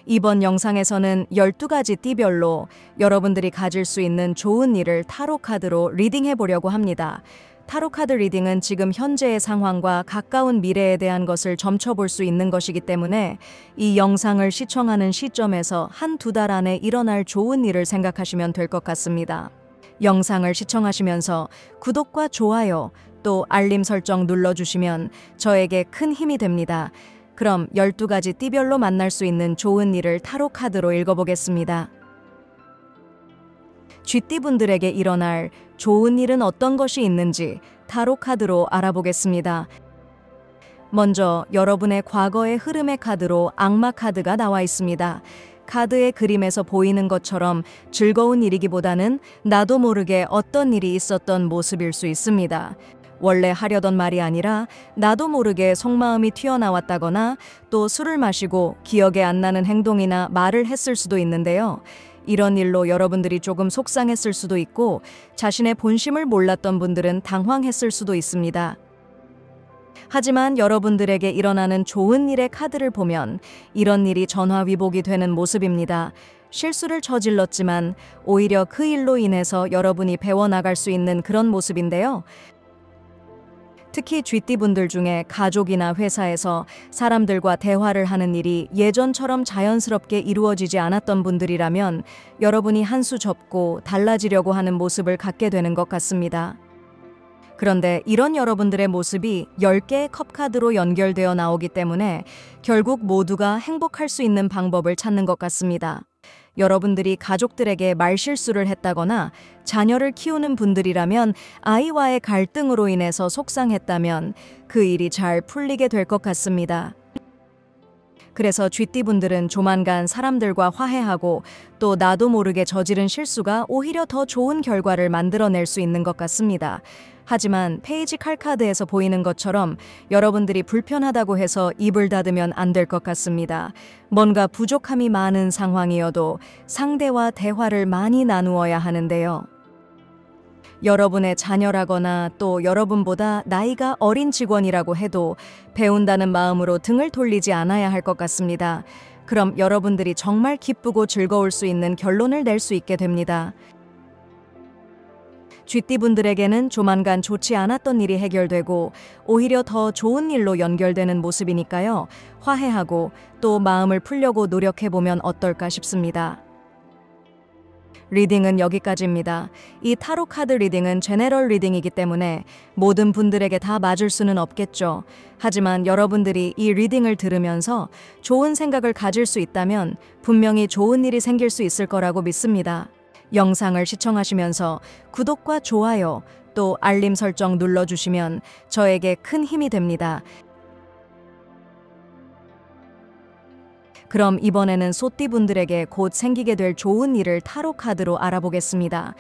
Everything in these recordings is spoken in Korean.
이번 영상에서는 12가지 띠별로 여러분들이 가질 수 있는 좋은 일을 타로 카드로 리딩해 보려고 합니다. 타로 카드 리딩은 지금 현재의 상황과 가까운 미래에 대한 것을 점쳐볼 수 있는 것이기 때문에 이 영상을 시청하는 시점에서 한두 달 안에 일어날 좋은 일을 생각하시면 될 것 같습니다. 영상을 시청하시면서 구독과 좋아요, 또 알림 설정 눌러주시면 저에게 큰 힘이 됩니다. 그럼 12가지 띠별로 만날 수 있는 좋은 일을 타로 카드로 읽어보겠습니다. 쥐띠분들에게 일어날 좋은 일은 어떤 것이 있는지 타로 카드로 알아보겠습니다. 먼저 여러분의 과거의 흐름의 카드로 악마 카드가 나와 있습니다. 카드의 그림에서 보이는 것처럼 즐거운 일이기보다는 나도 모르게 어떤 일이 있었던 모습일 수 있습니다. 원래 하려던 말이 아니라 나도 모르게 속마음이 튀어나왔다거나 또 술을 마시고 기억에 안 나는 행동이나 말을 했을 수도 있는데요. 이런 일로 여러분들이 조금 속상했을 수도 있고 자신의 본심을 몰랐던 분들은 당황했을 수도 있습니다. 하지만 여러분들에게 일어나는 좋은 일의 카드를 보면 이런 일이 전화위복이 되는 모습입니다. 실수를 저질렀지만 오히려 그 일로 인해서 여러분이 배워나갈 수 있는 그런 모습인데요. 특히 쥐띠분들 중에 가족이나 회사에서 사람들과 대화를 하는 일이 예전처럼 자연스럽게 이루어지지 않았던 분들이라면 여러분이 한 수 접고 달라지려고 하는 모습을 갖게 되는 것 같습니다. 그런데 이런 여러분들의 모습이 10개의 컵카드로 연결되어 나오기 때문에 결국 모두가 행복할 수 있는 방법을 찾는 것 같습니다. 여러분들이 가족들에게 말실수를 했다거나 자녀를 키우는 분들이라면 아이와의 갈등으로 인해서 속상했다면 그 일이 잘 풀리게 될 것 같습니다. 그래서 쥐띠분들은 조만간 사람들과 화해하고 또 나도 모르게 저지른 실수가 오히려 더 좋은 결과를 만들어낼 수 있는 것 같습니다. 하지만 페이지 칼카드에서 보이는 것처럼 여러분들이 불편하다고 해서 입을 닫으면 안 될 것 같습니다. 뭔가 부족함이 많은 상황이어도 상대와 대화를 많이 나누어야 하는데요. 여러분의 자녀라거나 또 여러분보다 나이가 어린 직원이라고 해도 배운다는 마음으로 등을 돌리지 않아야 할 것 같습니다. 그럼 여러분들이 정말 기쁘고 즐거울 수 있는 결론을 낼 수 있게 됩니다. 쥐띠분들에게는 조만간 좋지 않았던 일이 해결되고 오히려 더 좋은 일로 연결되는 모습이니까요. 화해하고 또 마음을 풀려고 노력해보면 어떨까 싶습니다. 리딩은 여기까지입니다. 이 타로 카드 리딩은 제너럴 리딩이기 때문에 모든 분들에게 다 맞을 수는 없겠죠. 하지만 여러분들이 이 리딩을 들으면서 좋은 생각을 가질 수 있다면 분명히 좋은 일이 생길 수 있을 거라고 믿습니다. 영상을 시청하시면서 구독과 좋아요, 또 알림 설정 눌러주시면 저에게 큰 힘이 됩니다. 그럼 이번에는 소띠분들에게 곧 생기게 될 좋은 일을 타로 카드로 알아보겠습니다.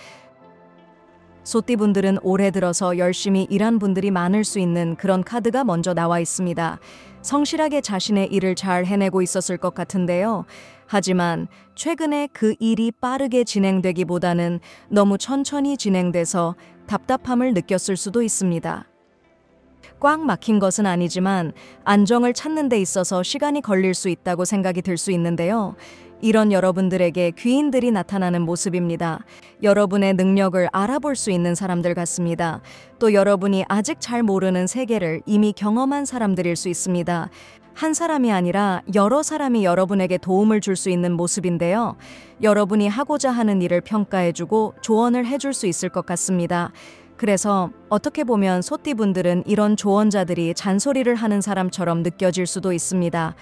소띠분들은 올해 들어서 열심히 일한 분들이 많을 수 있는 그런 카드가 먼저 나와 있습니다. 성실하게 자신의 일을 잘 해내고 있었을 것 같은데요. 하지만 최근에 그 일이 빠르게 진행되기보다는 너무 천천히 진행돼서 답답함을 느꼈을 수도 있습니다. 꽉 막힌 것은 아니지만 안정을 찾는 데 있어서 시간이 걸릴 수 있다고 생각이 들 수 있는데요. 이런 여러분들에게 귀인들이 나타나는 모습입니다. 여러분의 능력을 알아볼 수 있는 사람들 같습니다. 또 여러분이 아직 잘 모르는 세계를 이미 경험한 사람들일 수 있습니다. 한 사람이 아니라 여러 사람이 여러분에게 도움을 줄 수 있는 모습인데요. 여러분이 하고자 하는 일을 평가해주고 조언을 해줄 수 있을 것 같습니다. 그래서 어떻게 보면 소띠분들은 이런 조언자들이 잔소리를 하는 사람처럼 느껴질 수도 있습니다.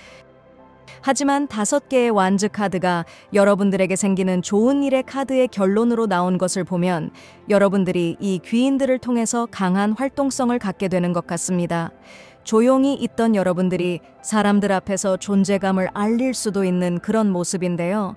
하지만 5개의 완즈 카드가 여러분들에게 생기는 좋은 일의 카드의 결론으로 나온 것을 보면 여러분들이 이 귀인들을 통해서 강한 활동성을 갖게 되는 것 같습니다. 조용히 있던 여러분들이 사람들 앞에서 존재감을 알릴 수도 있는 그런 모습인데요.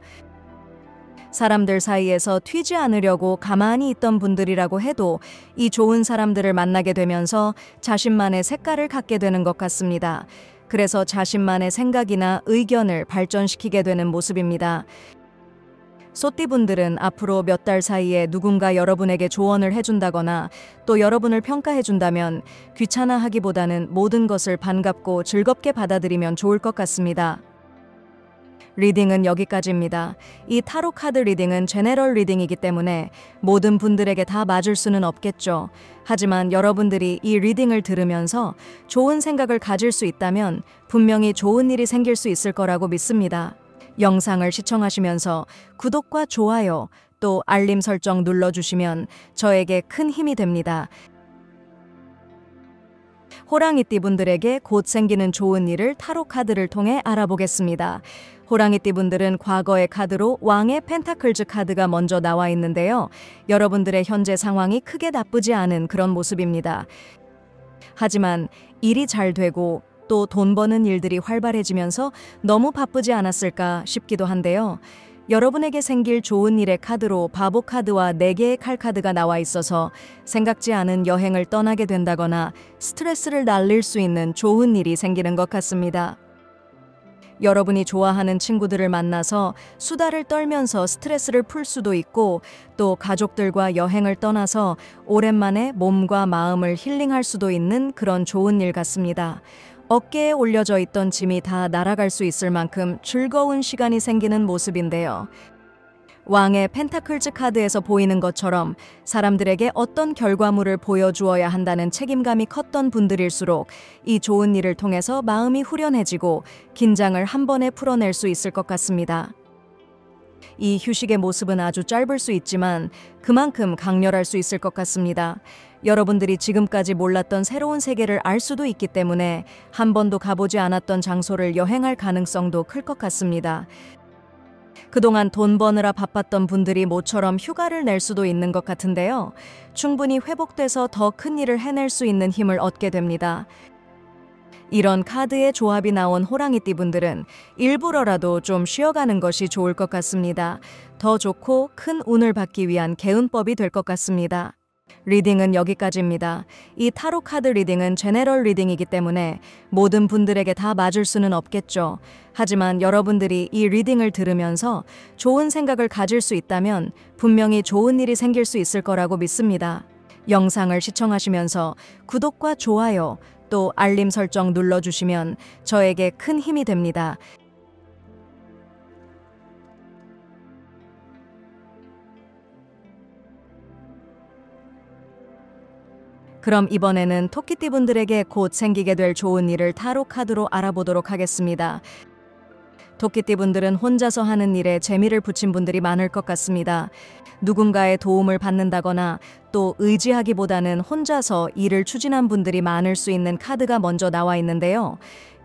사람들 사이에서 튀지 않으려고 가만히 있던 분들이라고 해도 이 좋은 사람들을 만나게 되면서 자신만의 색깔을 갖게 되는 것 같습니다. 그래서 자신만의 생각이나 의견을 발전시키게 되는 모습입니다. 소띠분들은 앞으로 몇 달 사이에 누군가 여러분에게 조언을 해준다거나 또 여러분을 평가해준다면 귀찮아하기보다는 모든 것을 반갑고 즐겁게 받아들이면 좋을 것 같습니다. 리딩은 여기까지입니다. 이 타로 카드 리딩은 제너럴 리딩이기 때문에 모든 분들에게 다 맞을 수는 없겠죠. 하지만 여러분들이 이 리딩을 들으면서 좋은 생각을 가질 수 있다면 분명히 좋은 일이 생길 수 있을 거라고 믿습니다. 영상을 시청하시면서 구독과 좋아요, 또 알림 설정 눌러주시면 저에게 큰 힘이 됩니다. 호랑이띠 분들에게 곧 생기는 좋은 일을 타로 카드를 통해 알아보겠습니다. 호랑이띠 분들은 과거의 카드로 왕의 펜타클즈 카드가 먼저 나와 있는데요. 여러분들의 현재 상황이 크게 나쁘지 않은 그런 모습입니다. 하지만 일이 잘 되고 또 돈 버는 일들이 활발해지면서 너무 바쁘지 않았을까 싶기도 한데요. 여러분에게 생길 좋은 일의 카드로 바보 카드와 4개의 칼 카드가 나와 있어서 생각지 않은 여행을 떠나게 된다거나 스트레스를 날릴 수 있는 좋은 일이 생기는 것 같습니다. 여러분이 좋아하는 친구들을 만나서 수다를 떨면서 스트레스를 풀 수도 있고 또 가족들과 여행을 떠나서 오랜만에 몸과 마음을 힐링할 수도 있는 그런 좋은 일 같습니다. 어깨에 올려져 있던 짐이 다 날아갈 수 있을 만큼 즐거운 시간이 생기는 모습인데요. 왕의 펜타클즈 카드에서 보이는 것처럼 사람들에게 어떤 결과물을 보여주어야 한다는 책임감이 컸던 분들일수록 이 좋은 일을 통해서 마음이 후련해지고 긴장을 한 번에 풀어낼 수 있을 것 같습니다. 이 휴식의 모습은 아주 짧을 수 있지만 그만큼 강렬할 수 있을 것 같습니다. 여러분들이 지금까지 몰랐던 새로운 세계를 알 수도 있기 때문에 한 번도 가보지 않았던 장소를 여행할 가능성도 클 것 같습니다. 그동안 돈 버느라 바빴던 분들이 모처럼 휴가를 낼 수도 있는 것 같은데요. 충분히 회복돼서 더 큰 일을 해낼 수 있는 힘을 얻게 됩니다. 이런 카드의 조합이 나온 호랑이띠 분들은 일부러라도 좀 쉬어가는 것이 좋을 것 같습니다. 더 좋고 큰 운을 받기 위한 개운법이 될 것 같습니다. 리딩은 여기까지입니다. 이 타로 카드 리딩은 제너럴 리딩이기 때문에 모든 분들에게 다 맞을 수는 없겠죠. 하지만 여러분들이 이 리딩을 들으면서 좋은 생각을 가질 수 있다면 분명히 좋은 일이 생길 수 있을 거라고 믿습니다. 영상을 시청하시면서 구독과 좋아요, 또 알림 설정 눌러주시면 저에게 큰 힘이 됩니다. 그럼 이번에는 토끼띠 분들에게 곧 생기게 될 좋은 일을 타로 카드로 알아보도록 하겠습니다. 토끼띠 분들은 혼자서 하는 일에 재미를 붙인 분들이 많을 것 같습니다. 누군가의 도움을 받는다거나 또 의지하기보다는 혼자서 일을 추진한 분들이 많을 수 있는 카드가 먼저 나와 있는데요.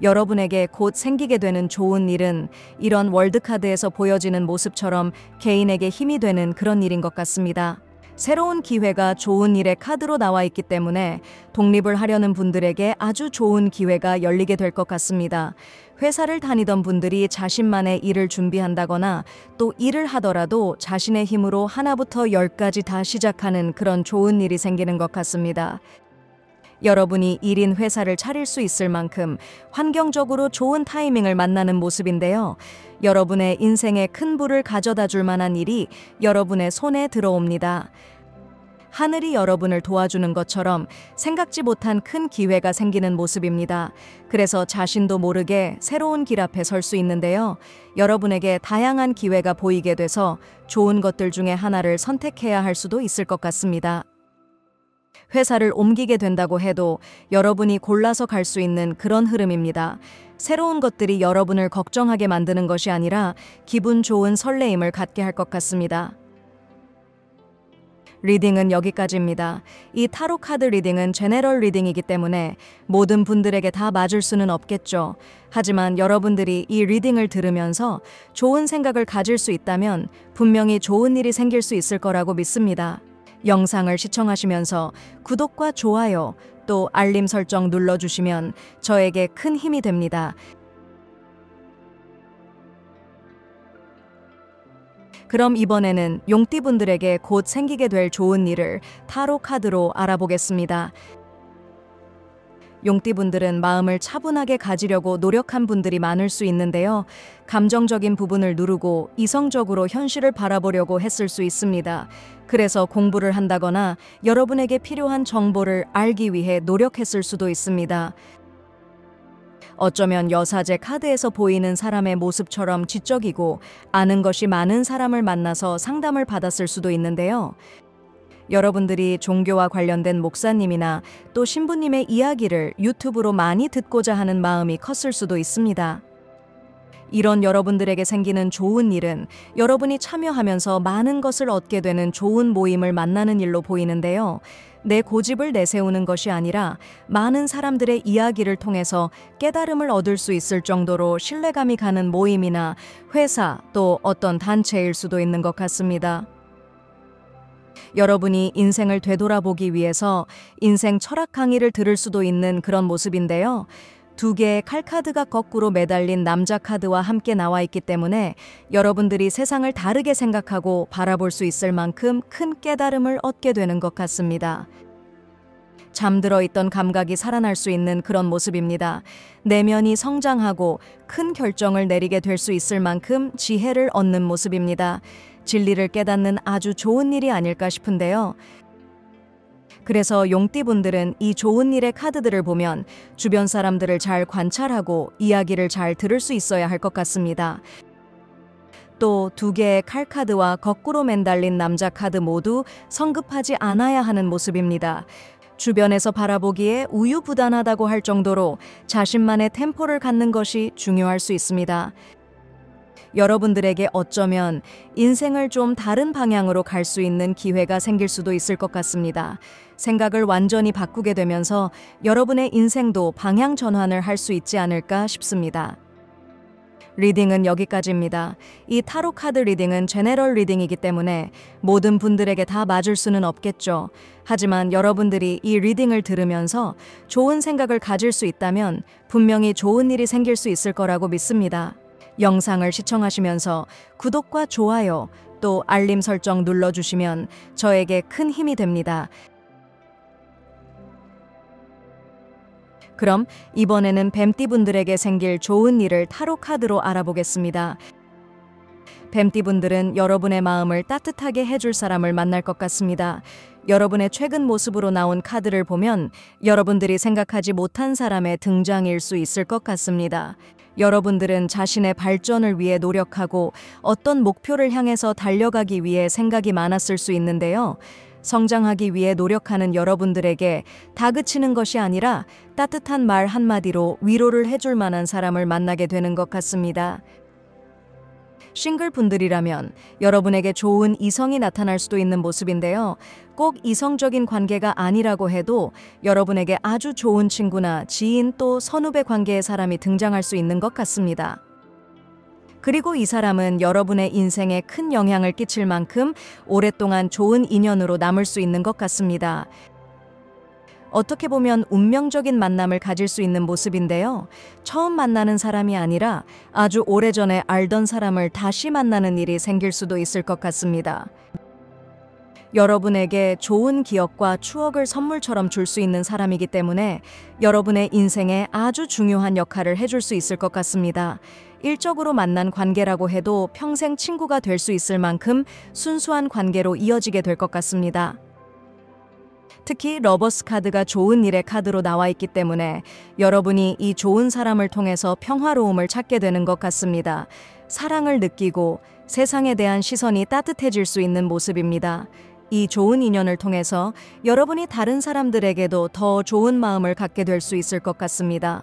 여러분에게 곧 생기게 되는 좋은 일은 이런 월드카드에서 보여지는 모습처럼 개인에게 힘이 되는 그런 일인 것 같습니다. 새로운 기회가 좋은 일의 카드로 나와 있기 때문에 독립을 하려는 분들에게 아주 좋은 기회가 열리게 될 것 같습니다. 회사를 다니던 분들이 자신만의 일을 준비한다거나 또 일을 하더라도 자신의 힘으로 하나부터 10까지 다 시작하는 그런 좋은 일이 생기는 것 같습니다. 여러분이 1인 회사를 차릴 수 있을 만큼 환경적으로 좋은 타이밍을 만나는 모습인데요. 여러분의 인생에 큰 부를 가져다 줄 만한 일이 여러분의 손에 들어옵니다. 하늘이 여러분을 도와주는 것처럼 생각지 못한 큰 기회가 생기는 모습입니다. 그래서 자신도 모르게 새로운 길 앞에 설 수 있는데요. 여러분에게 다양한 기회가 보이게 돼서 좋은 것들 중에 하나를 선택해야 할 수도 있을 것 같습니다. 회사를 옮기게 된다고 해도 여러분이 골라서 갈 수 있는 그런 흐름입니다. 새로운 것들이 여러분을 걱정하게 만드는 것이 아니라 기분 좋은 설레임을 갖게 할 것 같습니다. 리딩은 여기까지입니다. 이 타로 카드 리딩은 제너럴 리딩이기 때문에 모든 분들에게 다 맞을 수는 없겠죠. 하지만 여러분들이 이 리딩을 들으면서 좋은 생각을 가질 수 있다면 분명히 좋은 일이 생길 수 있을 거라고 믿습니다. 영상을 시청하시면서 구독과 좋아요, 또 알림 설정 눌러주시면 저에게 큰 힘이 됩니다. 그럼 이번에는 용띠분들에게 곧 생기게 될 좋은 일을 타로 카드로 알아보겠습니다. 용띠분들은 마음을 차분하게 가지려고 노력한 분들이 많을 수 있는데요. 감정적인 부분을 누르고 이성적으로 현실을 바라보려고 했을 수 있습니다. 그래서 공부를 한다거나 여러분에게 필요한 정보를 알기 위해 노력했을 수도 있습니다. 어쩌면 여사제 카드에서 보이는 사람의 모습처럼 지적이고 아는 것이 많은 사람을 만나서 상담을 받았을 수도 있는데요. 여러분들이 종교와 관련된 목사님이나 또 신부님의 이야기를 유튜브로 많이 듣고자 하는 마음이 컸을 수도 있습니다. 이런 여러분들에게 생기는 좋은 일은 여러분이 참여하면서 많은 것을 얻게 되는 좋은 모임을 만나는 일로 보이는데요. 내 고집을 내세우는 것이 아니라 많은 사람들의 이야기를 통해서 깨달음을 얻을 수 있을 정도로 신뢰감이 가는 모임이나 회사 또 어떤 단체일 수도 있는 것 같습니다. 여러분이 인생을 되돌아보기 위해서 인생 철학 강의를 들을 수도 있는 그런 모습인데요. 2개의 칼카드가 거꾸로 매달린 남자 카드와 함께 나와 있기 때문에 여러분들이 세상을 다르게 생각하고 바라볼 수 있을 만큼 큰 깨달음을 얻게 되는 것 같습니다. 잠들어 있던 감각이 살아날 수 있는 그런 모습입니다. 내면이 성장하고 큰 결정을 내리게 될 수 있을 만큼 지혜를 얻는 모습입니다. 진리를 깨닫는 아주 좋은 일이 아닐까 싶은데요. 그래서 용띠분들은 이 좋은 일의 카드들을 보면 주변 사람들을 잘 관찰하고 이야기를 잘 들을 수 있어야 할 것 같습니다. 또 2개의 칼카드와 거꾸로 맨달린 남자 카드 모두 성급하지 않아야 하는 모습입니다. 주변에서 바라보기에 우유부단하다고 할 정도로 자신만의 템포를 갖는 것이 중요할 수 있습니다. 여러분들에게 어쩌면 인생을 좀 다른 방향으로 갈 수 있는 기회가 생길 수도 있을 것 같습니다. 생각을 완전히 바꾸게 되면서 여러분의 인생도 방향 전환을 할 수 있지 않을까 싶습니다. 리딩은 여기까지입니다. 이 타로 카드 리딩은 제너럴 리딩이기 때문에 모든 분들에게 다 맞을 수는 없겠죠. 하지만 여러분들이 이 리딩을 들으면서 좋은 생각을 가질 수 있다면 분명히 좋은 일이 생길 수 있을 거라고 믿습니다. 영상을 시청하시면서 구독과 좋아요 또 알림 설정 눌러주시면 저에게 큰 힘이 됩니다. 그럼 이번에는 뱀띠분들에게 생길 좋은 일을 타로 카드로 알아보겠습니다. 뱀띠분들은 여러분의 마음을 따뜻하게 해줄 사람을 만날 것 같습니다. 여러분의 최근 모습으로 나온 카드를 보면 여러분들이 생각하지 못한 사람의 등장일 수 있을 것 같습니다. 여러분들은 자신의 발전을 위해 노력하고 어떤 목표를 향해서 달려가기 위해 생각이 많았을 수 있는데요. 성장하기 위해 노력하는 여러분들에게 다그치는 것이 아니라 따뜻한 말 한마디로 위로를 해줄 만한 사람을 만나게 되는 것 같습니다. 싱글분들이라면 여러분에게 좋은 이성이 나타날 수도 있는 모습인데요. 꼭 이성적인 관계가 아니라고 해도 여러분에게 아주 좋은 친구나 지인 또 선후배 관계의 사람이 등장할 수 있는 것 같습니다. 그리고 이 사람은 여러분의 인생에 큰 영향을 끼칠 만큼 오랫동안 좋은 인연으로 남을 수 있는 것 같습니다. 어떻게 보면 운명적인 만남을 가질 수 있는 모습인데요. 처음 만나는 사람이 아니라 아주 오래전에 알던 사람을 다시 만나는 일이 생길 수도 있을 것 같습니다. 여러분에게 좋은 기억과 추억을 선물처럼 줄 수 있는 사람이기 때문에 여러분의 인생에 아주 중요한 역할을 해줄 수 있을 것 같습니다. 일적으로 만난 관계라고 해도 평생 친구가 될 수 있을 만큼 순수한 관계로 이어지게 될 것 같습니다. 특히 러버스 카드가 좋은 일의 카드로 나와 있기 때문에 여러분이 이 좋은 사람을 통해서 평화로움을 찾게 되는 것 같습니다. 사랑을 느끼고 세상에 대한 시선이 따뜻해질 수 있는 모습입니다. 이 좋은 인연을 통해서 여러분이 다른 사람들에게도 더 좋은 마음을 갖게 될 수 있을 것 같습니다.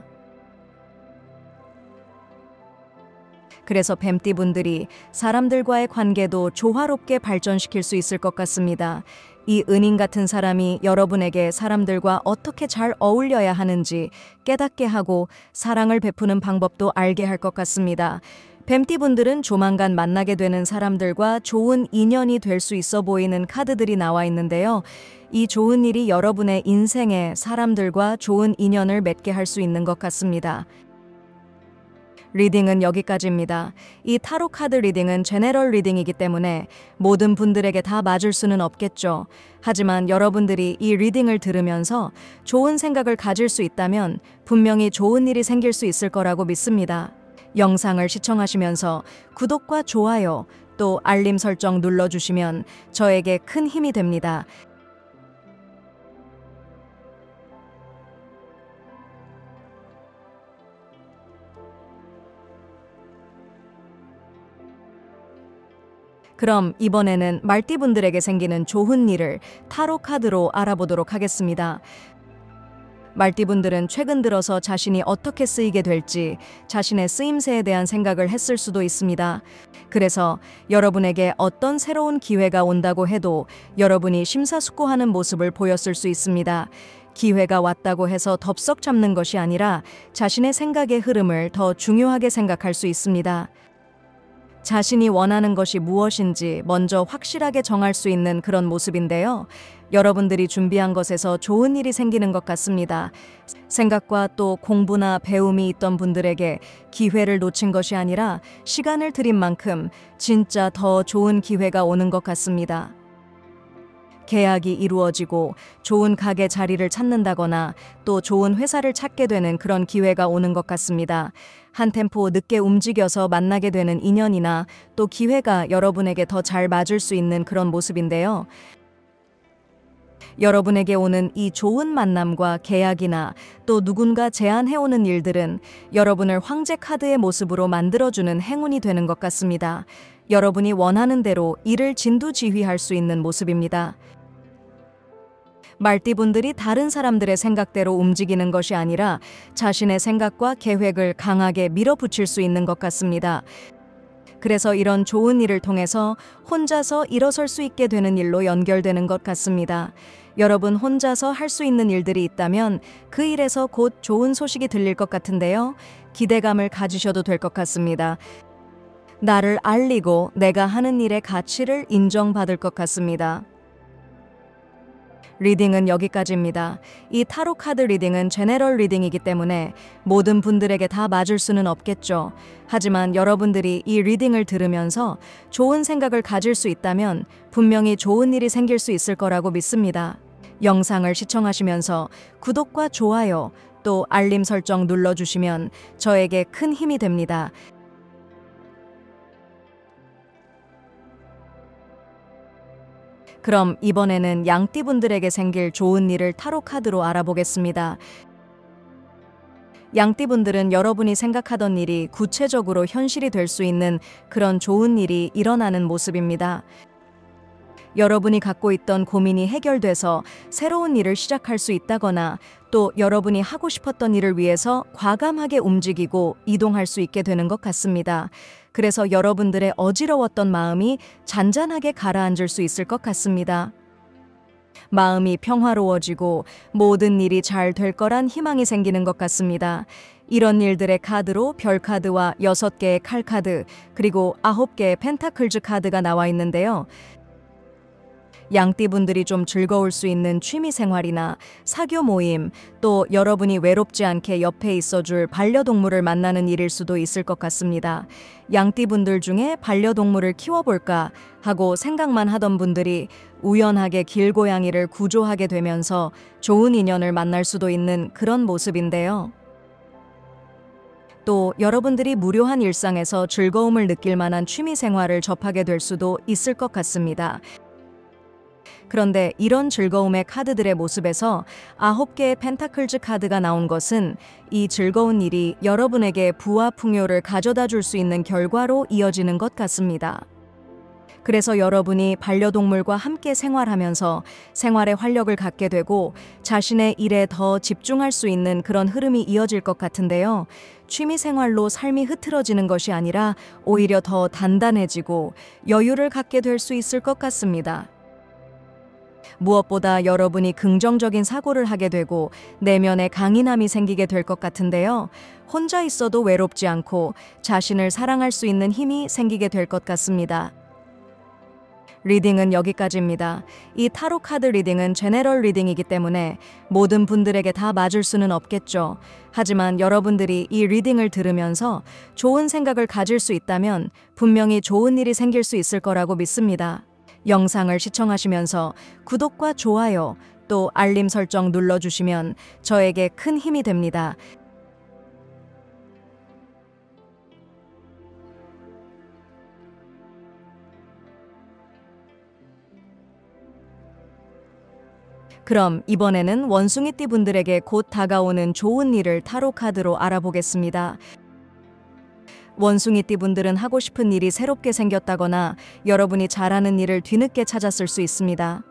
그래서 뱀띠분들이 사람들과의 관계도 조화롭게 발전시킬 수 있을 것 같습니다. 이 은인 같은 사람이 여러분에게 사람들과 어떻게 잘 어울려야 하는지 깨닫게 하고 사랑을 베푸는 방법도 알게 할 것 같습니다. 뱀띠분들은 조만간 만나게 되는 사람들과 좋은 인연이 될 수 있어 보이는 카드들이 나와 있는데요. 이 좋은 일이 여러분의 인생에 사람들과 좋은 인연을 맺게 할 수 있는 것 같습니다. 리딩은 여기까지입니다. 이 타로 카드 리딩은 제너럴 리딩이기 때문에 모든 분들에게 다 맞을 수는 없겠죠. 하지만 여러분들이 이 리딩을 들으면서 좋은 생각을 가질 수 있다면 분명히 좋은 일이 생길 수 있을 거라고 믿습니다. 영상을 시청하시면서 구독과 좋아요 또 알림 설정 눌러주시면 저에게 큰 힘이 됩니다. 그럼 이번에는 말띠분들에게 생기는 좋은 일을 타로 카드로 알아보도록 하겠습니다. 말띠분들은 최근 들어서 자신이 어떻게 쓰이게 될지 자신의 쓰임새에 대한 생각을 했을 수도 있습니다. 그래서 여러분에게 어떤 새로운 기회가 온다고 해도 여러분이 심사숙고하는 모습을 보였을 수 있습니다. 기회가 왔다고 해서 덥석 잡는 것이 아니라 자신의 생각의 흐름을 더 중요하게 생각할 수 있습니다. 자신이 원하는 것이 무엇인지 먼저 확실하게 정할 수 있는 그런 모습인데요. 여러분들이 준비한 것에서 좋은 일이 생기는 것 같습니다. 생각과 또 공부나 배움이 있던 분들에게 기회를 놓친 것이 아니라 시간을 들인 만큼 진짜 더 좋은 기회가 오는 것 같습니다. 계약이 이루어지고 좋은 가게 자리를 찾는다거나 또 좋은 회사를 찾게 되는 그런 기회가 오는 것 같습니다. 한 템포 늦게 움직여서 만나게 되는 인연이나 또 기회가 여러분에게 더 잘 맞을 수 있는 그런 모습인데요. 여러분에게 오는 이 좋은 만남과 계약이나 또 누군가 제안해오는 일들은 여러분을 황제 카드의 모습으로 만들어주는 행운이 되는 것 같습니다. 여러분이 원하는 대로 일을 진두지휘할 수 있는 모습입니다. 말띠분들이 다른 사람들의 생각대로 움직이는 것이 아니라 자신의 생각과 계획을 강하게 밀어붙일 수 있는 것 같습니다. 그래서 이런 좋은 일을 통해서 혼자서 일어설 수 있게 되는 일로 연결되는 것 같습니다. 여러분 혼자서 할 수 있는 일들이 있다면 그 일에서 곧 좋은 소식이 들릴 것 같은데요. 기대감을 가지셔도 될 것 같습니다. 나를 알리고 내가 하는 일의 가치를 인정받을 것 같습니다. 리딩은 여기까지입니다. 이 타로 카드 리딩은 제네럴 리딩이기 때문에 모든 분들에게 다 맞을 수는 없겠죠. 하지만 여러분들이 이 리딩을 들으면서 좋은 생각을 가질 수 있다면 분명히 좋은 일이 생길 수 있을 거라고 믿습니다. 영상을 시청하시면서 구독과 좋아요 또 알림 설정 눌러주시면 저에게 큰 힘이 됩니다. 그럼 이번에는 양띠분들에게 생길 좋은 일을 타로 카드로 알아보겠습니다. 양띠분들은 여러분이 생각하던 일이 구체적으로 현실이 될 수 있는 그런 좋은 일이 일어나는 모습입니다. 여러분이 갖고 있던 고민이 해결돼서 새로운 일을 시작할 수 있다거나 또 여러분이 하고 싶었던 일을 위해서 과감하게 움직이고 이동할 수 있게 되는 것 같습니다. 그래서 여러분들의 어지러웠던 마음이 잔잔하게 가라앉을 수 있을 것 같습니다. 마음이 평화로워지고 모든 일이 잘 될 거란 희망이 생기는 것 같습니다. 이런 일들의 카드로 별 카드와 6개의 칼 카드 그리고 9개의 펜타클즈 카드가 나와 있는데요. 양띠분들이 좀 즐거울 수 있는 취미 생활이나 사교 모임, 또 여러분이 외롭지 않게 옆에 있어줄 반려동물을 만나는 일일 수도 있을 것 같습니다. 양띠분들 중에 반려동물을 키워볼까 하고 생각만 하던 분들이 우연하게 길고양이를 구조하게 되면서 좋은 인연을 만날 수도 있는 그런 모습인데요. 또 여러분들이 무료한 일상에서 즐거움을 느낄 만한 취미 생활을 접하게 될 수도 있을 것 같습니다. 그런데 이런 즐거움의 카드들의 모습에서 9개의 펜타클즈 카드가 나온 것은 이 즐거운 일이 여러분에게 부와 풍요를 가져다 줄 수 있는 결과로 이어지는 것 같습니다. 그래서 여러분이 반려동물과 함께 생활하면서 생활에 활력을 갖게 되고 자신의 일에 더 집중할 수 있는 그런 흐름이 이어질 것 같은데요. 취미 생활로 삶이 흐트러지는 것이 아니라 오히려 더 단단해지고 여유를 갖게 될 수 있을 것 같습니다. 무엇보다 여러분이 긍정적인 사고를 하게 되고 내면에 강인함이 생기게 될 것 같은데요. 혼자 있어도 외롭지 않고 자신을 사랑할 수 있는 힘이 생기게 될 것 같습니다. 리딩은 여기까지입니다. 이 타로 카드 리딩은 제네럴 리딩이기 때문에 모든 분들에게 다 맞을 수는 없겠죠. 하지만 여러분들이 이 리딩을 들으면서 좋은 생각을 가질 수 있다면 분명히 좋은 일이 생길 수 있을 거라고 믿습니다. 영상을 시청하시면서 구독과 좋아요 또 알림 설정 눌러주시면 저에게 큰 힘이 됩니다. 그럼 이번에는 원숭이띠 분들에게 곧 다가오는 좋은 일을 타로 카드로 알아보겠습니다. 원숭이띠 분들은 하고 싶은 일이 새롭게 생겼다거나 여러분이 잘하는 일을 뒤늦게 찾았을 수 있습니다.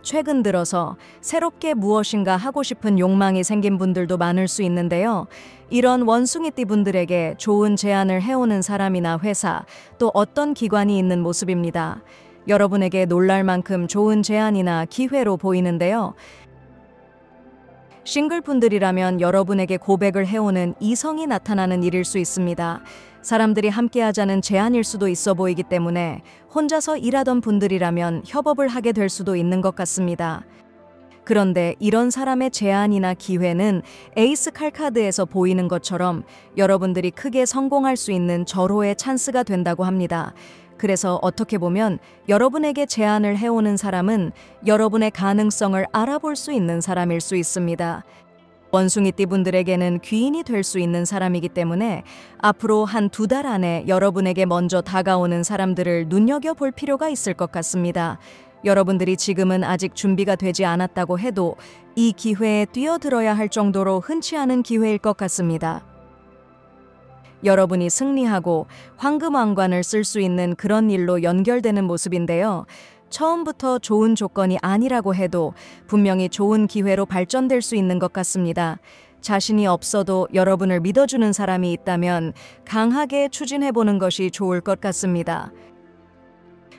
최근 들어서 새롭게 무엇인가 하고 싶은 욕망이 생긴 분들도 많을 수 있는데요. 이런 원숭이띠 분들에게 좋은 제안을 해오는 사람이나 회사, 또 어떤 기관이 있는 모습입니다. 여러분에게 놀랄 만큼 좋은 제안이나 기회로 보이는데요. 싱글분들이라면 여러분에게 고백을 해오는 이성이 나타나는 일일 수 있습니다. 사람들이 함께하자는 제안일 수도 있어 보이기 때문에 혼자서 일하던 분들이라면 협업을 하게 될 수도 있는 것 같습니다. 그런데 이런 사람의 제안이나 기회는 에이스 칼 카드에서 보이는 것처럼 여러분들이 크게 성공할 수 있는 절호의 찬스가 된다고 합니다. 그래서 어떻게 보면 여러분에게 제안을 해오는 사람은 여러분의 가능성을 알아볼 수 있는 사람일 수 있습니다. 원숭이띠 분들에게는 귀인이 될 수 있는 사람이기 때문에 앞으로 한 2달 안에 여러분에게 먼저 다가오는 사람들을 눈여겨볼 필요가 있을 것 같습니다. 여러분들이 지금은 아직 준비가 되지 않았다고 해도 이 기회에 뛰어들어야 할 정도로 흔치 않은 기회일 것 같습니다. 여러분이 승리하고 황금왕관을 쓸 수 있는 그런 일로 연결되는 모습인데요. 처음부터 좋은 조건이 아니라고 해도 분명히 좋은 기회로 발전될 수 있는 것 같습니다. 자신이 없어도 여러분을 믿어주는 사람이 있다면 강하게 추진해보는 것이 좋을 것 같습니다.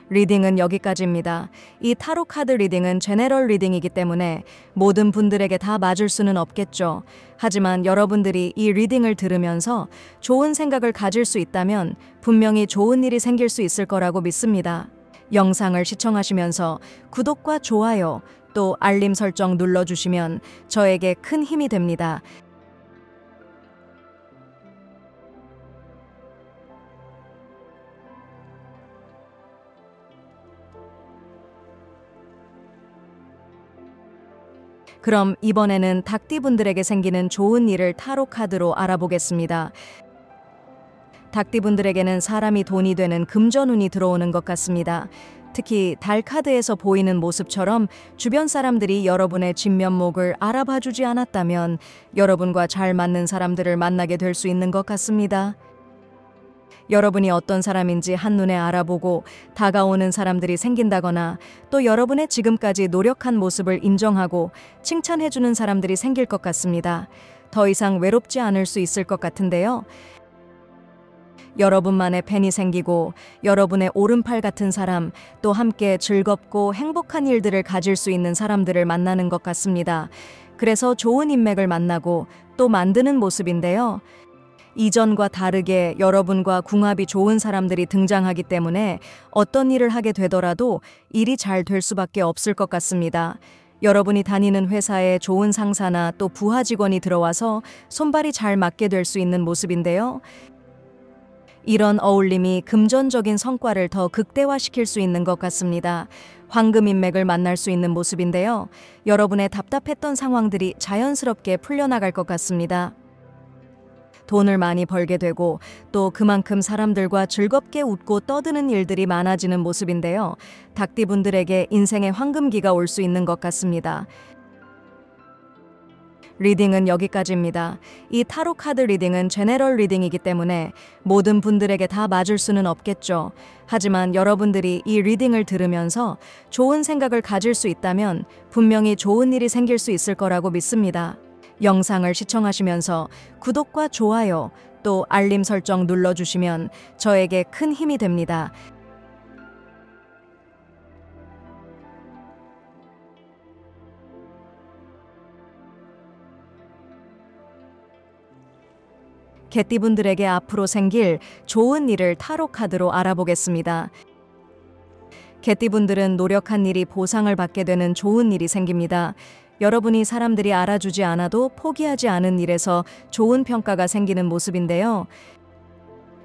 리딩은 여기까지입니다. 이 타로 카드 리딩은 제너럴 리딩이기 때문에 모든 분들에게 다 맞을 수는 없겠죠. 하지만 여러분들이 이 리딩을 들으면서 좋은 생각을 가질 수 있다면 분명히 좋은 일이 생길 수 있을 거라고 믿습니다. 영상을 시청하시면서 구독과 좋아요, 또 알림 설정 눌러주시면 저에게 큰 힘이 됩니다. 그럼 이번에는 닭띠분들에게 생기는 좋은 일을 타로 카드로 알아보겠습니다. 닭띠분들에게는 사람이 돈이 되는 금전운이 들어오는 것 같습니다. 특히 달 카드에서 보이는 모습처럼 주변 사람들이 여러분의 진면목을 알아봐주지 않았다면 여러분과 잘 맞는 사람들을 만나게 될 수 있는 것 같습니다. 여러분이 어떤 사람인지 한눈에 알아보고 다가오는 사람들이 생긴다거나 또 여러분의 지금까지 노력한 모습을 인정하고 칭찬해주는 사람들이 생길 것 같습니다. 더 이상 외롭지 않을 수 있을 것 같은데요. 여러분만의 팬이 생기고 여러분의 오른팔 같은 사람, 또 함께 즐겁고 행복한 일들을 가질 수 있는 사람들을 만나는 것 같습니다. 그래서 좋은 인맥을 만나고 또 만드는 모습인데요. 이전과 다르게 여러분과 궁합이 좋은 사람들이 등장하기 때문에 어떤 일을 하게 되더라도 일이 잘 될 수밖에 없을 것 같습니다. 여러분이 다니는 회사에 좋은 상사나 또 부하 직원이 들어와서 손발이 잘 맞게 될 수 있는 모습인데요. 이런 어울림이 금전적인 성과를 더 극대화시킬 수 있는 것 같습니다. 황금 인맥을 만날 수 있는 모습인데요. 여러분의 답답했던 상황들이 자연스럽게 풀려나갈 것 같습니다. 돈을 많이 벌게 되고 또 그만큼 사람들과 즐겁게 웃고 떠드는 일들이 많아지는 모습인데요. 닭띠분들에게 인생의 황금기가 올 수 있는 것 같습니다. 리딩은 여기까지입니다. 이 타로 카드 리딩은 제너럴 리딩이기 때문에 모든 분들에게 다 맞을 수는 없겠죠. 하지만 여러분들이 이 리딩을 들으면서 좋은 생각을 가질 수 있다면 분명히 좋은 일이 생길 수 있을 거라고 믿습니다. 영상을 시청하시면서 구독과 좋아요, 또 알림 설정 눌러주시면 저에게 큰 힘이 됩니다. 개띠분들에게 앞으로 생길 좋은 일을 타로 카드로 알아보겠습니다. 개띠분들은 노력한 일이 보상을 받게 되는 좋은 일이 생깁니다. 여러분이 사람들이 알아주지 않아도 포기하지 않은 일에서 좋은 평가가 생기는 모습인데요.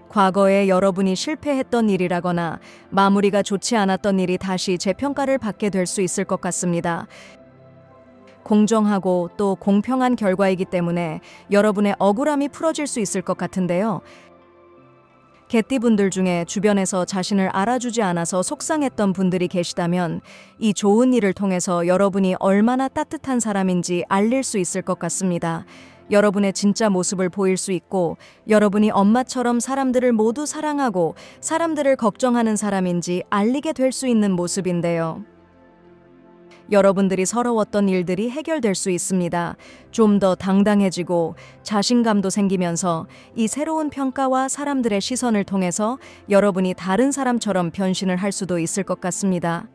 과거에 여러분이 실패했던 일이라거나 마무리가 좋지 않았던 일이 다시 재평가를 받게 될 수 있을 것 같습니다. 공정하고 또 공평한 결과이기 때문에 여러분의 억울함이 풀어질 수 있을 것 같은데요. 개띠분들 중에 주변에서 자신을 알아주지 않아서 속상했던 분들이 계시다면 이 좋은 일을 통해서 여러분이 얼마나 따뜻한 사람인지 알릴 수 있을 것 같습니다. 여러분의 진짜 모습을 보일 수 있고 여러분이 엄마처럼 사람들을 모두 사랑하고 사람들을 걱정하는 사람인지 알리게 될 수 있는 모습인데요. 여러분들이 서러웠던 일들이 해결될 수 있습니다. 좀 더 당당해지고 자신감도 생기면서 이 새로운 평가와 사람들의 시선을 통해서 여러분이 다른 사람처럼 변신을 할 수도 있을 것 같습니다.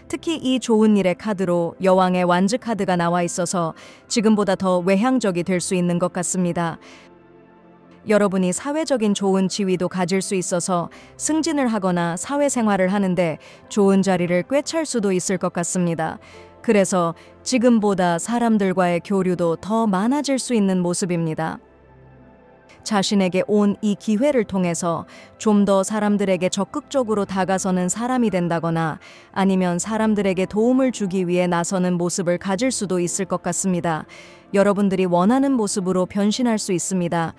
특히 이 좋은 일의 카드로 여왕의 완즈 카드가 나와 있어서 지금보다 더 외향적이 될 수 있는 것 같습니다. 여러분이 사회적인 좋은 지위도 가질 수 있어서 승진을 하거나 사회생활을 하는데 좋은 자리를 꿰찰 수도 있을 것 같습니다. 그래서 지금보다 사람들과의 교류도 더 많아질 수 있는 모습입니다. 자신에게 온 이 기회를 통해서 좀 더 사람들에게 적극적으로 다가서는 사람이 된다거나 아니면 사람들에게 도움을 주기 위해 나서는 모습을 가질 수도 있을 것 같습니다. 여러분들이 원하는 모습으로 변신할 수 있습니다.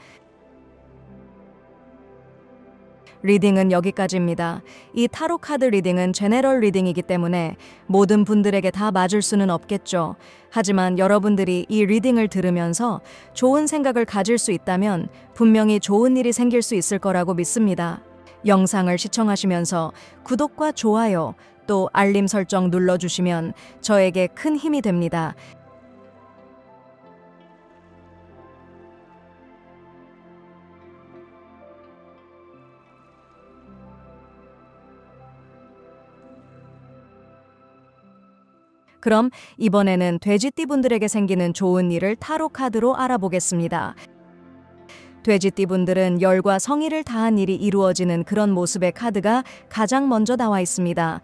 리딩은 여기까지입니다. 이 타로 카드 리딩은 제너럴 리딩이기 때문에 모든 분들에게 다 맞을 수는 없겠죠. 하지만 여러분들이 이 리딩을 들으면서 좋은 생각을 가질 수 있다면 분명히 좋은 일이 생길 수 있을 거라고 믿습니다. 영상을 시청하시면서 구독과 좋아요, 또 알림 설정 눌러주시면 저에게 큰 힘이 됩니다. 그럼 이번에는 돼지띠 분들에게 생기는 좋은 일을 타로 카드로 알아보겠습니다. 돼지띠 분들은 열과 성의를 다한 일이 이루어지는 그런 모습의 카드가 가장 먼저 나와 있습니다.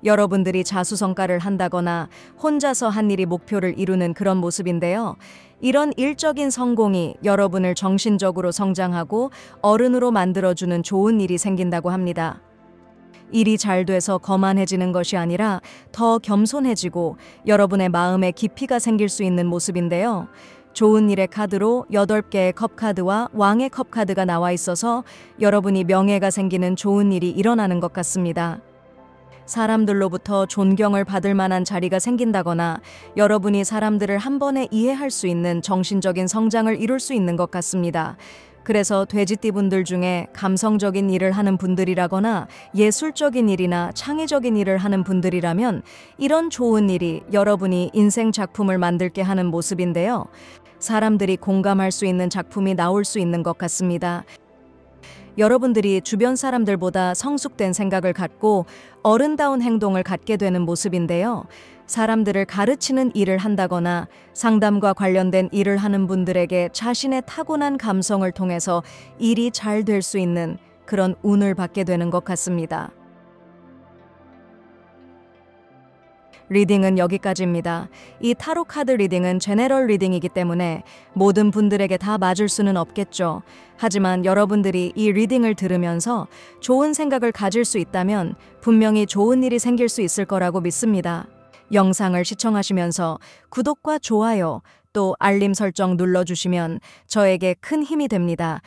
여러분들이 자수성가를 한다거나 혼자서 한 일이 목표를 이루는 그런 모습인데요. 이런 일적인 성공이 여러분을 정신적으로 성장하고 어른으로 만들어주는 좋은 일이 생긴다고 합니다. 일이 잘 돼서 거만해지는 것이 아니라 더 겸손해지고 여러분의 마음에 깊이가 생길 수 있는 모습인데요. 좋은 일의 카드로 8개의 컵 카드와 왕의 컵 카드가 나와 있어서 여러분이 명예가 생기는 좋은 일이 일어나는 것 같습니다. 사람들로부터 존경을 받을 만한 자리가 생긴다거나 여러분이 사람들을 한 번에 이해할 수 있는 정신적인 성장을 이룰 수 있는 것 같습니다. 그래서 돼지띠 분들 중에 감성적인 일을 하는 분들이라거나 예술적인 일이나 창의적인 일을 하는 분들이라면 이런 좋은 일이 여러분이 인생 작품을 만들게 하는 모습인데요. 사람들이 공감할 수 있는 작품이 나올 수 있는 것 같습니다. 여러분들이 주변 사람들보다 성숙된 생각을 갖고 어른다운 행동을 갖게 되는 모습인데요. 사람들을 가르치는 일을 한다거나 상담과 관련된 일을 하는 분들에게 자신의 타고난 감성을 통해서 일이 잘 될 수 있는 그런 운을 받게 되는 것 같습니다. 리딩은 여기까지입니다. 이 타로 카드 리딩은 제너럴 리딩이기 때문에 모든 분들에게 다 맞을 수는 없겠죠. 하지만 여러분들이 이 리딩을 들으면서 좋은 생각을 가질 수 있다면 분명히 좋은 일이 생길 수 있을 거라고 믿습니다. 영상을 시청하시면서 구독과 좋아요, 또 알림 설정 눌러주시면 저에게 큰 힘이 됩니다.